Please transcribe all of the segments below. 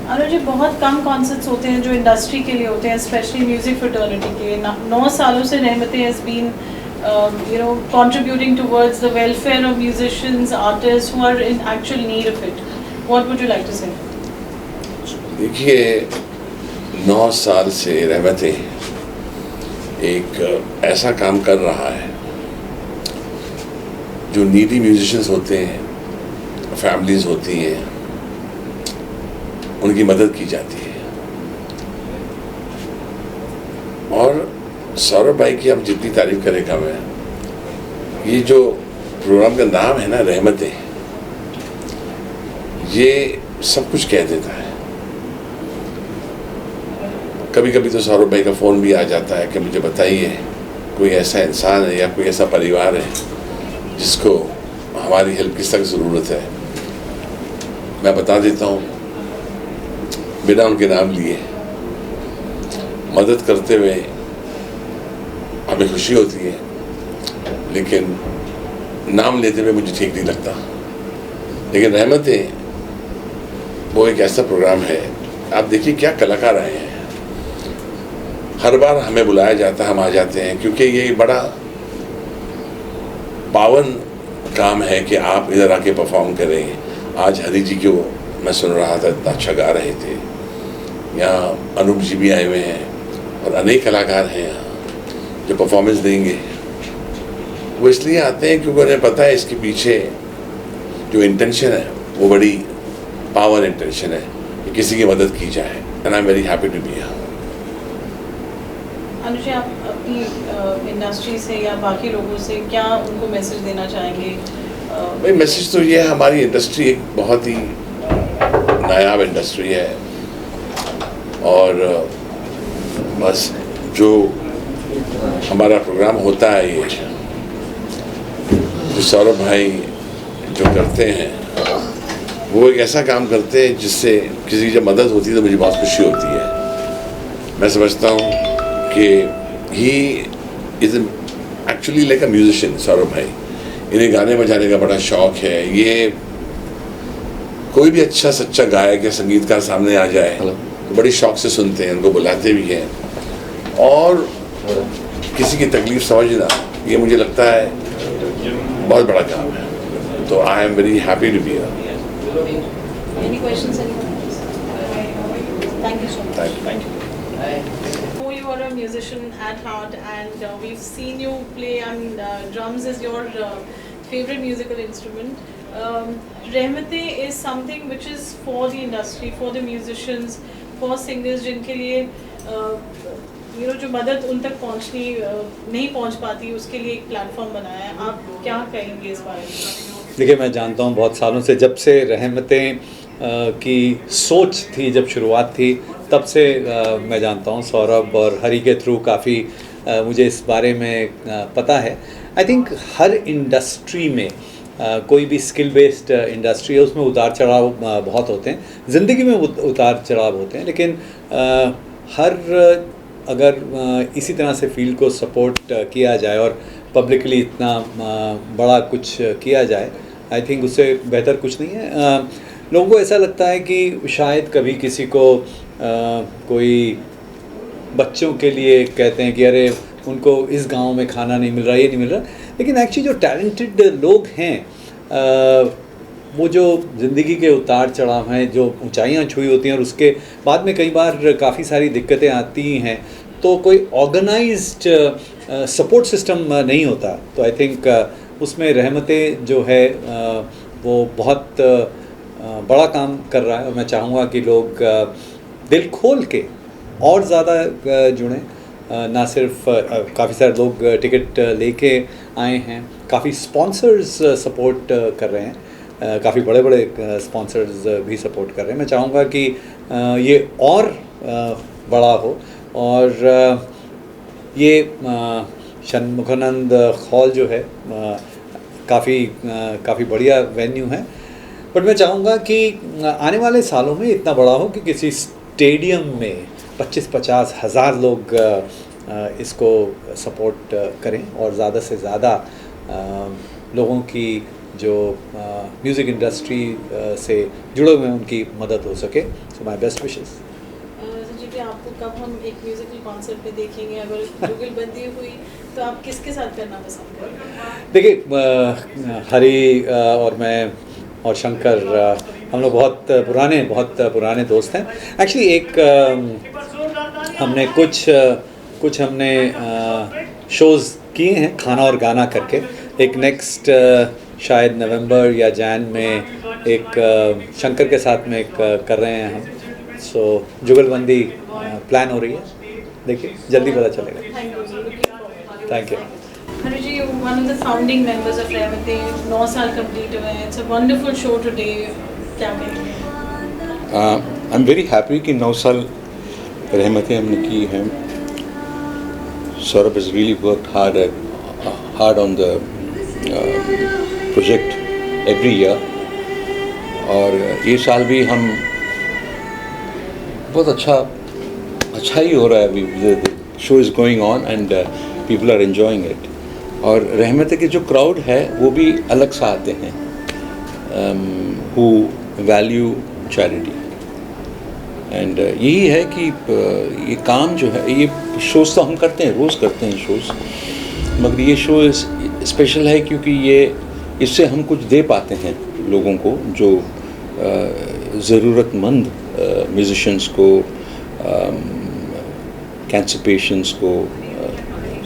अनुज जी, बहुत कम कॉन्सर्ट्स होते हैं जो इंडस्ट्री के लिए होते हैं, स्पेशली म्यूजिक फ्रेटर्निटी के। 9 सालों से Rahmatein has been contributing towards the welfare of musicians, artists who are in actual need of it. What would you like to say? देखिए, 9 साल से रहमतें एक ऐसा काम कर रहा है जो नीडी म्यूजिशियंस होते हैं, फैमिलीज होती हैं, उनकी मदद की जाती है। और सौरभ भाई की हम जितनी तारीफ करें कम है। ये जो प्रोग्राम का नाम है ना, रहमतें, ये सब कुछ कह देता है। कभी कभी तो सौरभ भाई का फ़ोन भी आ जाता है कि मुझे बताइए कोई ऐसा इंसान है या कोई ऐसा परिवार है जिसको हमारी हेल्प की सख्त ज़रूरत है। मैं बता देता हूँ बिना उनके नाम लिए। मदद करते हुए हमें खुशी होती है, लेकिन नाम लेते हुए मुझे ठीक नहीं लगता। लेकिन रहमतें वो एक ऐसा प्रोग्राम है, आप देखिए क्या कलाकार आए हैं। हर बार हमें बुलाया जाता है, हम आ जाते हैं, क्योंकि ये बड़ा पावन काम है कि आप इधर आके परफॉर्म करें। आज हरी जी को मैं सुन रहा था, इतना अच्छा गा रहे थे। यहाँ अनूप जी भी आए हुए हैं और अनेक कलाकार हैं यहाँ जो परफॉर्मेंस देंगे। वो इसलिए आते हैं क्योंकि उन्हें पता है इसके पीछे जो इंटेंशन है वो बड़ी पावर इंटेंशन है कि किसी की मदद की जाए। And I am very happy to be here. Anuj, आप अपनी इंडस्ट्री से या बाकी लोगों से क्या उनको मैसेज देना चाहेंगे? भाई मैसेज तो ये है, हमारी इंडस्ट्री एक बहुत ही नायाब इंडस्ट्री है और बस जो हमारा प्रोग्राम होता है, ये जो सौरभ भाई जो करते हैं वो एक ऐसा काम करते हैं जिससे किसी की जब मदद होती है तो मुझे बहुत खुशी होती है। मैं समझता हूँ कि he is actually like a musician. Saurabh भाई, इन्हें गाने बजाने का बड़ा शौक है। ये कोई भी अच्छा सच्चा गायक या संगीतकार सामने आ जाए तो बड़ी शौक से सुनते हैं, उनको बुलाते भी हैं। और किसी की तकलीफ समझना, ये मुझे लगता है बहुत बड़ा काम है। तो I am very happy to be here. Any questions, anyone else? Thank you so much. Thank you. You are a musician at heart, and we've seen you play, and drums is your favorite musical instrument. Rahmatein is something which is for the industry, for the musicians, for singers जिनके लिए जो मदद उन तक नहीं पहुंच पाती, उसके लिए एक प्लेटफॉर्म बनाया है। आप क्या कहेंगे इस बारे में? देखिए, मैं जानता हूँ बहुत सालों से, जब से रहमतें की सोच थी, जब शुरुआत थी, तब से मैं जानता हूँ। सौरभ और हरी के थ्रू काफ़ी मुझे इस बारे में पता है। आई थिंक हर इंडस्ट्री में कोई भी स्किल बेस्ड इंडस्ट्री है, उसमें उतार चढ़ाव बहुत होते हैं। ज़िंदगी में उतार चढ़ाव होते हैं, लेकिन अगर इसी तरह से फील्ड को सपोर्ट किया जाए और पब्लिकली इतना बड़ा कुछ किया जाए, आई थिंक उससे बेहतर कुछ नहीं है। लोगों को ऐसा लगता है कि शायद कभी किसी को कोई बच्चों के लिए कहते हैं कि अरे उनको इस गांव में खाना नहीं मिल रहा, ये नहीं मिल रहा। लेकिन एक्चुअली जो टैलेंटेड लोग हैं, वो जो ज़िंदगी के उतार चढ़ाव हैं, जो ऊंचाइयां छुई होती हैं और उसके बाद में कई बार काफ़ी सारी दिक्कतें आती हैं, तो कोई ऑर्गेनाइज्ड सपोर्ट सिस्टम नहीं होता। तो आई थिंक उसमें रहमतें जो है वो बहुत बड़ा काम कर रहा है। और मैं चाहूँगा कि लोग दिल खोल के और ज़्यादा जुड़ें। ना सिर्फ काफ़ी सारे लोग टिकट लेके आए हैं, काफ़ी स्पॉन्सर्स सपोर्ट कर रहे हैं, काफ़ी बड़े बड़े स्पॉन्सर्स भी सपोर्ट कर रहे हैं। मैं चाहूँगा कि ये और बड़ा हो। और ये षणमुखानंद हॉल जो है काफ़ी बढ़िया वेन्यू है। बट मैं चाहूँगा कि आने वाले सालों में इतना बड़ा हो कि किसी स्टेडियम में 25-50 हज़ार लोग इसको सपोर्ट करें और ज़्यादा से ज़्यादा लोगों की जो म्यूज़िक इंडस्ट्री से जुड़े हुए हैं उनकी मदद हो सके। So my best wishes. Sanjeev ji, आपको कब हम एक म्यूजिकल कॉन्सर्ट में देखेंगे? अगर जुगलबंदी हुई तो आप किसके साथ करना पसंद करेंगे? देखिए, हरी और मैं और शंकर हम लोग बहुत पुराने दोस्त हैं। एक्चुअली हमने कुछ हमने शोज़ किए हैं खाना और गाना करके। एक नेक्स्ट शायद नवंबर या जैन में एक शंकर के साथ में एक कर रहे हैं हम। सो जुगलबंदी प्लान हो रही है, देखिए जल्दी पता चलेगा। Thank you. Hanu ji, one of the founding members of Rahmatein, 9 साल कंप्लीट हुए हैं। It's a wonderful show today. क्या कहेंगे? आई एम वेरी हैप्पी कि 9 साल रहमतें हमने की हैं। Saurabh has really worked hard on the project every year, और ये साल भी हम बहुत अच्छा ही हो रहा है अभी। the show is going on and people are enjoying it, और रहमतें की जो क्राउड है वो भी अलग सा आते हैं, who value charity। एंड यही है कि ये काम जो है, ये शोज़ तो हम करते हैं, रोज़ करते हैं शोज़, मगर ये शो स्पेशल है क्योंकि इससे हम कुछ दे पाते हैं लोगों को, जो ज़रूरतमंद म्यूज़िशंस को, कैंसर पेशेंट्स को।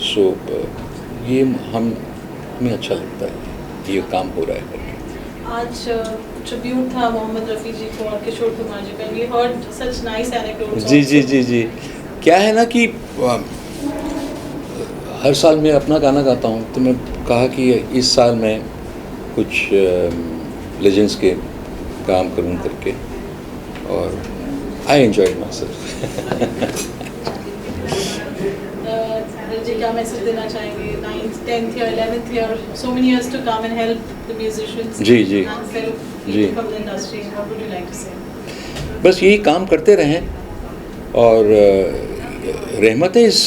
सो ये हमें अच्छा लगता है ये काम हो रहा है करके। आज ट्रिब्यूट था मोहम्मद रफ़ी जी को और किशोर कुमार जी का। We heard such nice anecdotes. जी। क्या है ना कि हर साल मैं अपना गाना गाता हूँ, तो मैं कहा कि इस साल मैं कुछ लेजेंड्स के काम करूँ करके, और आई एंजॉयड माई सेल्फ। जी, क्या मैसेज देना चाहेंगे 9th 10th या 11th year, so many years to come and help the musicians जी and fellow people from the industry? What would you like to say? बस यही काम करते रहें, और Rahmatein is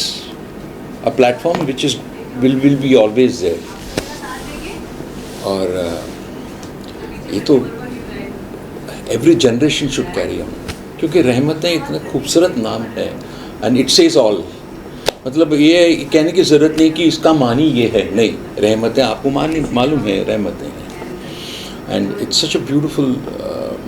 a platform which is will be always there, और ये तो every generation should carry on, क्योंकि रहमतें इतना खूबसूरत नाम है एंड इट सेज ऑल। मतलब ये कहने की ज़रूरत नहीं कि इसका मानी ये है, नहीं, रहमतें आपको मालूम है रहमतें हैं, and it's such a beautiful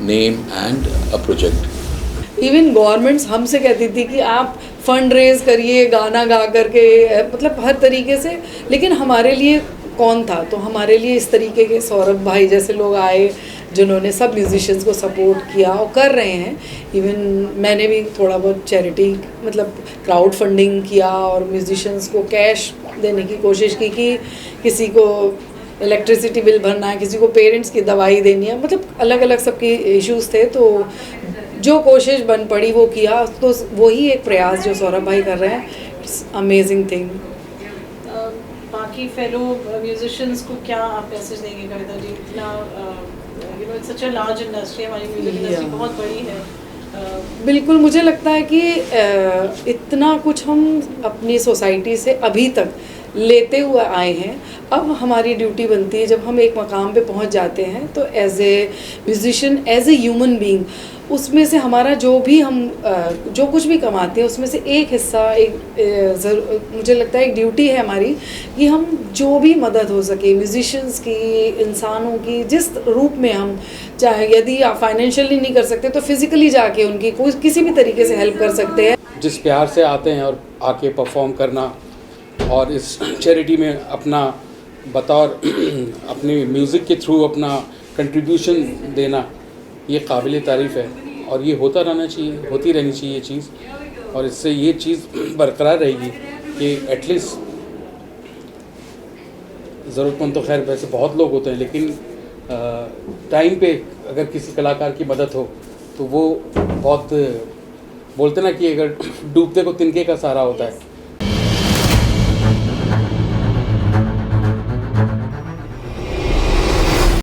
name and a project. Even governments हमसे कहती थी कि आप फंड रेज करिए गाना गा करके, मतलब हर तरीके से, लेकिन हमारे लिए कौन था? तो हमारे लिए इस तरीके के सौरभ भाई जैसे लोग आए जिन्होंने सब म्यूजिशियंस को सपोर्ट किया और कर रहे हैं। इवन मैंने भी थोड़ा बहुत चैरिटी, मतलब क्राउड फंडिंग किया और म्यूजिशियंस को कैश देने की कोशिश की कि किसी को इलेक्ट्रिसिटी बिल भरना है, किसी को पेरेंट्स की दवाई देनी है, मतलब अलग अलग सबके इश्यूज़ थे। तो जो कोशिश बन पड़ी वो किया, तो वही एक प्रयास जो सौरभ भाई कर रहे हैं, इट्स अमेजिंग थिंग। बाकी फेलो म्यूजिशियंस को क्या आप मैसेज देंगे कविता जी? इतना it's such a large industry, हमारी म्यूजिक इंडस्ट्री बहुत बड़ी है। बिल्कुल, मुझे लगता है कि इतना कुछ हम अपनी सोसाइटी से अभी तक लेते हुए आए हैं। अब हमारी ड्यूटी बनती है, जब हम एक मकाम पे पहुंच जाते हैं, तो as a musician, as a human being, उसमें से हमारा जो भी हम जो कुछ भी कमाते हैं उसमें से एक हिस्सा, मुझे लगता है एक ड्यूटी है हमारी कि हम जो भी मदद हो सके म्यूजिशियंस की, इंसानों की, जिस रूप में हम चाहे, यदि आप फाइनेंशियली नहीं कर सकते तो फिज़िकली जाके उनकी कोई किसी भी तरीके से हेल्प कर सकते हैं। जिस प्यार से आते हैं और आके परफॉर्म करना और इस चैरिटी में अपना बतौर अपनी म्यूज़िक के थ्रू अपना कंट्रीब्यूशन देना, ये काबिल तारीफ़ है और ये होता रहना चाहिए, होती रहनी चाहिए ये चीज़, और इससे ये चीज़ बरकरार रहेगी कि एटलीस्ट ज़रूरतमंद तो खैर वैसे बहुत लोग होते हैं, लेकिन टाइम पे अगर किसी कलाकार की मदद हो तो वो बहुत, बोलते ना कि अगर डूबते को तिनके का सहारा होता है,